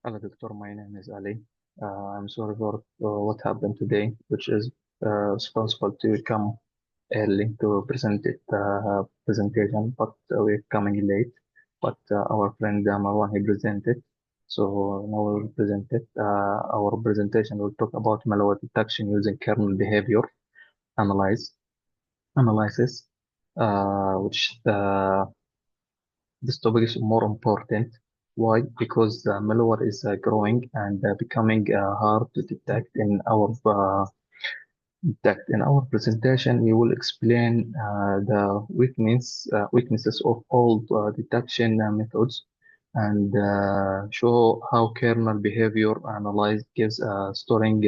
Hello, Doctor. My name is Ali. I'm sorry for what happened today, which is responsible to come early to present it presentation, but we're coming late. But our friend Marwan, he presented, so now we'll present it. Our presentation will talk about malware detection using kernel behavior analyze analysis, which this topic is more important. Why? Because malware is growing and becoming hard to detect. In our presentation, we will explain the weaknesses of all detection methods and show how kernel behavior analyze gives storing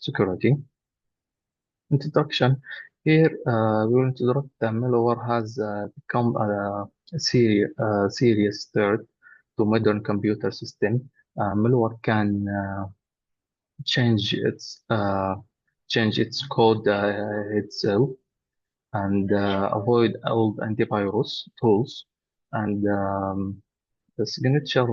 security. Introduction. Here, we will introduce the malware has become a serious threat to modern computer system. Malware can change its uh, change its code itself and avoid old antivirus tools and the signature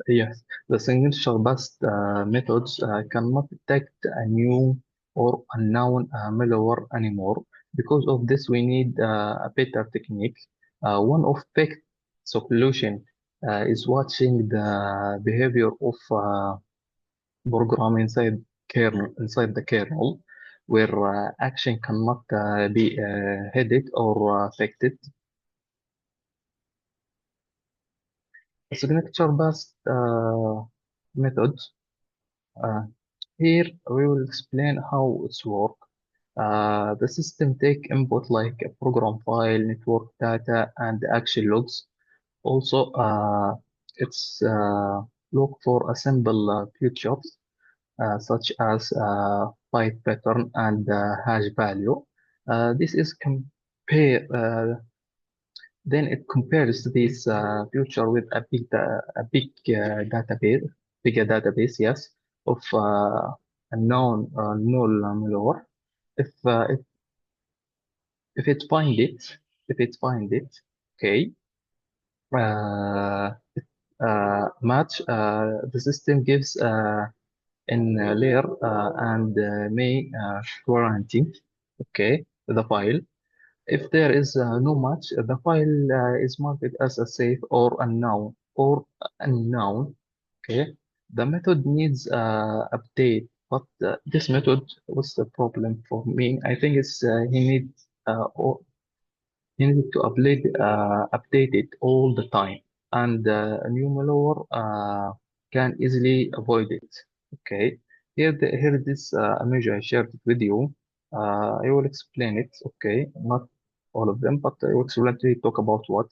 yes, the signature-based methods cannot detect a new or unknown malware anymore. Because of this, we need a better technique. One of big solution is watching the behavior of program inside the kernel, where action cannot be headed or affected. A signature-based methods. Uh, Here we will explain how it's work. The system take input like a program file, network data, and action logs. Also, it's look for a simple features such as byte pattern and hash value. This is compare. Then it compares this future with a database, bigger database, yes, of a known null malware. If uh, if if it find it, if it find it, okay, uh, match the system gives in layer and may quarantine, okay, the file. If there is no match, the file is marked as a safe or unknown. Okay, the method needs update, but this method was the problem for me. I think it's or he needs to update it all the time, and a new malware can easily avoid it. Okay, here this image I shared it with you. I will explain it. Okay, not all of them, but I will explain to talk about what.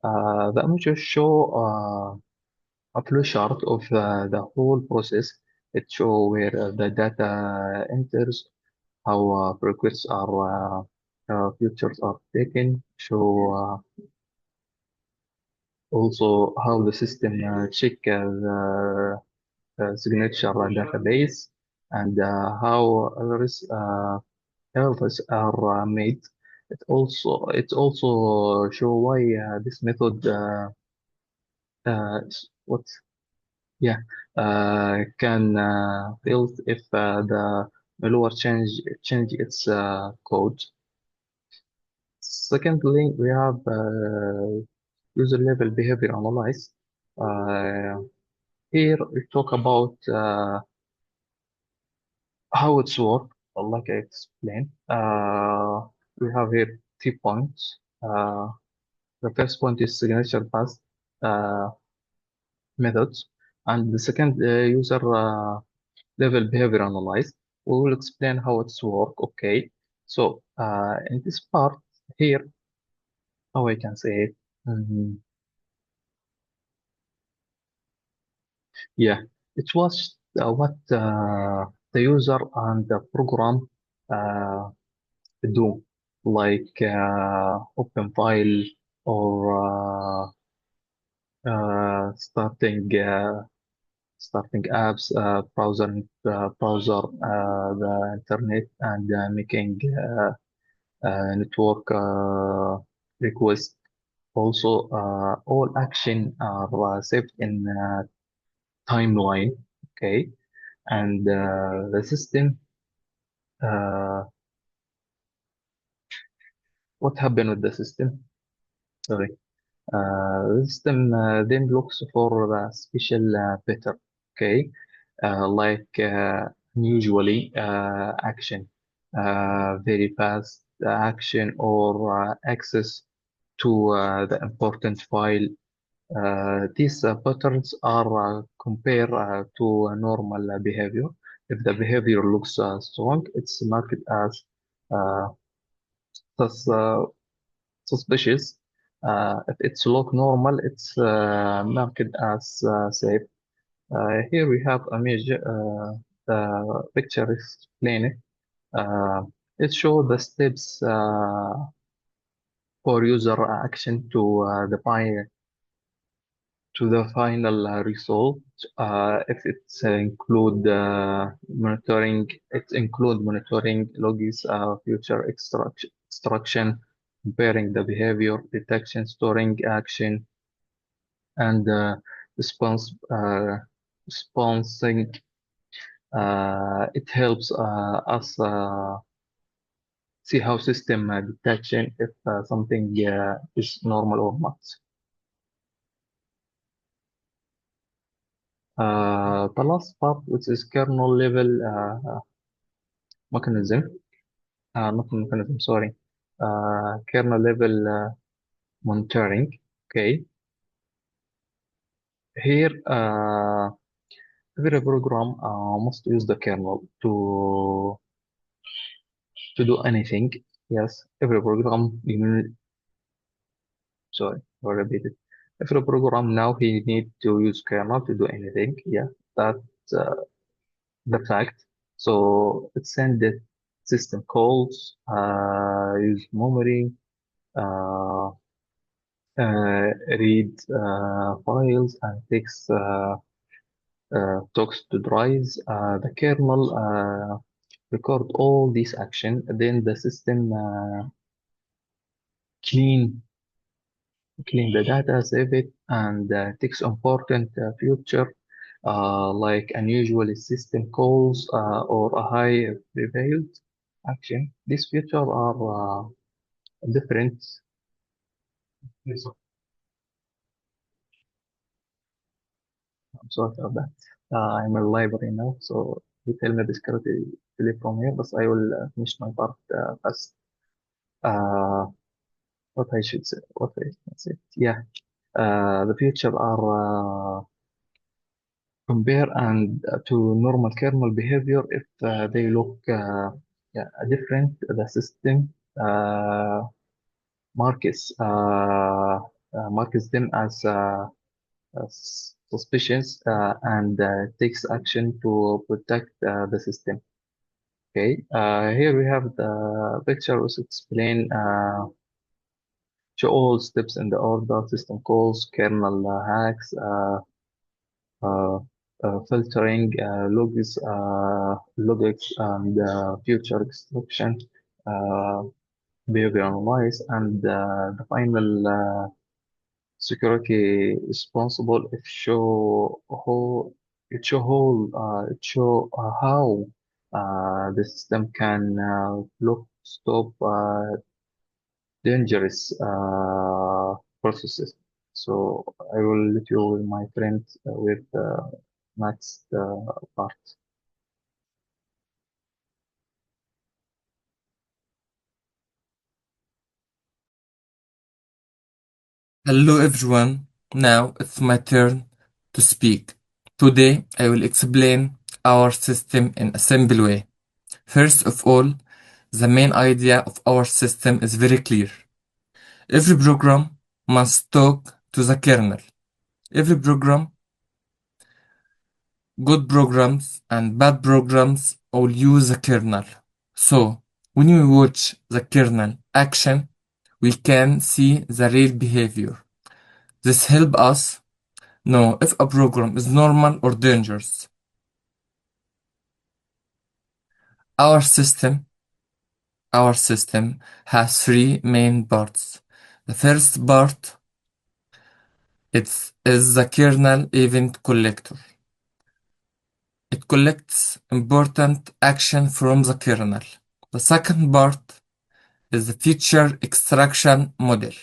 The images show a flow chart of the whole process. It show where the data enters, how requests are futures are taken, show also how the system check the signature database and how errors are made. It also show why this method what can fail if the malware change its code. Secondly, we have user level behavior analyze. Uh, Here we talk about how it's work. Like I explained, we have here 3 points. The first point is signature based uh, methods, and the second user level behavior analyze. We will explain how it's work. Okay, so in this part here, how I can say it. Yeah, it was what the user and the program uh, do, like open file or starting apps, browser the internet, and making network request Also, all action are saved in timeline. Okay, and the system. Uh, what happened with the system? Sorry. The system then looks for a special pattern. Okay, like usually action, very fast action or access to the important file. These patterns are compared to a normal behavior. If the behavior looks strong, it's marked as uh, sus- uh, suspicious. If it's look normal, it's marked as safe. Here we have image. The picture explain it. It shows the steps for user action to the final result. If it's include monitoring, it include monitoring logs, future extraction, comparing the behavior, detection, storing action, and responsing. It helps us see how system detection if something is normal or not. The last part, which is kernel level mechanism, not mechanism, sorry, kernel level monitoring. Okay, here every program must use the kernel to do anything. Yes, every program sorry, I'll repeat it. Every program now he need to use kernel to do anything. Yeah, that's the fact. So it send the system calls, use memory, uh, read files and takes talks to drives. The kernel record all these action. Then the system clean clean the data, save it, and takes important future like unusual system calls or a high prevailed action. These features are different. Yes, I'm sorry for that. I'm a library now, so you tell me this correctly from here, but I will finish my part first. Uh, what I should say, what I can say. Yeah, the future are compare and to normal kernel behavior if they look yeah, different. The system uh, marks marks them as suspicious and takes action to protect the system. Okay, here we have the picture which explain show all steps in the order, system calls, kernel hacks, uh, filtering, logics, and future extraction, uh, behavior analyze, and the final security responsible. It show how the system can look stop dangerous processes. So I will let you, my friend, with next part. Hello everyone, now it's my turn to speak. Today I will explain our system in a simple way. First of all, the main idea of our system is very clear. Every program must talk to the kernel. Every program, good programs and bad programs, all use the kernel. So, when we watch the kernel action, we can see the real behavior. This helps us know if a program is normal or dangerous. Our system, our system has three main parts. The first part It is the kernel event collector. It collects important action from the kernel. The second part is the feature extraction model.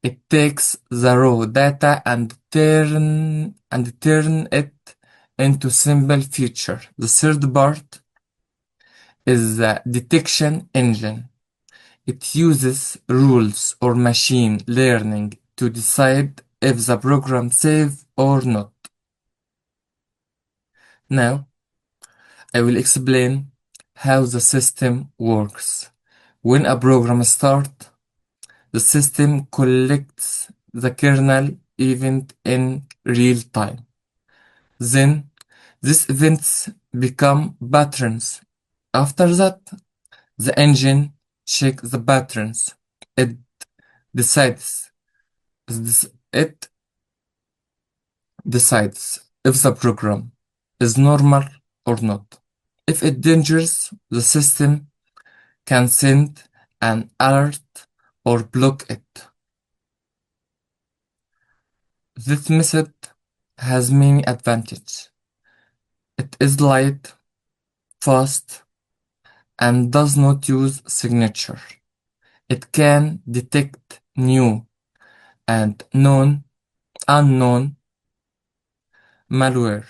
It takes the raw data and turn it into simple feature. The third part is the detection engine. It uses rules or machine learning to decide if the program safe or not. Now, I will explain how the system works. When a program starts, the system collects the kernel event in real time. Then, these events become patterns. After that, the engine checks the patterns. It decides it decides if the program is normal or not. If it's dangerous, the system can send an alert or block it. This method has many advantages. It is light, fast, and does not use signature. It can detect new and unknown malware,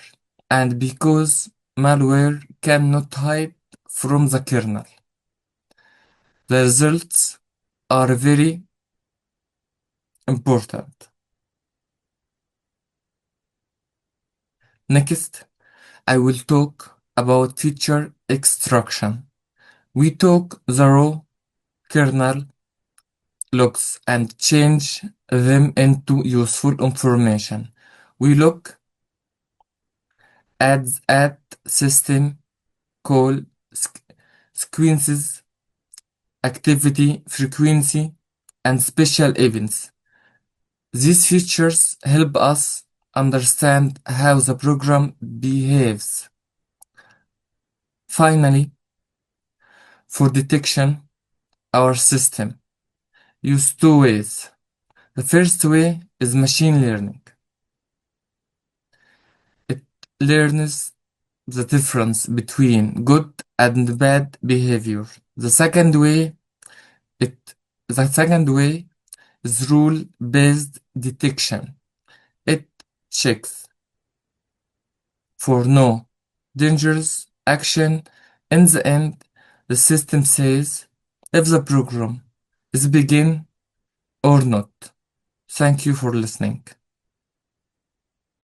and because malware cannot hide from the kernel, the results are very important. Next, I will talk about feature extraction. We took the raw kernel logs and change them into useful information. We look at system call sequences, activity, frequency, and special events. These features help us understand how the program behaves. Finally, for detection, our system uses two ways. The first way is machine learning. It learns the difference between good and bad behavior. It the second way is rule-based detection. It checks for no dangerous action. In the end, the system says if the program is begin or not. Thank you for listening.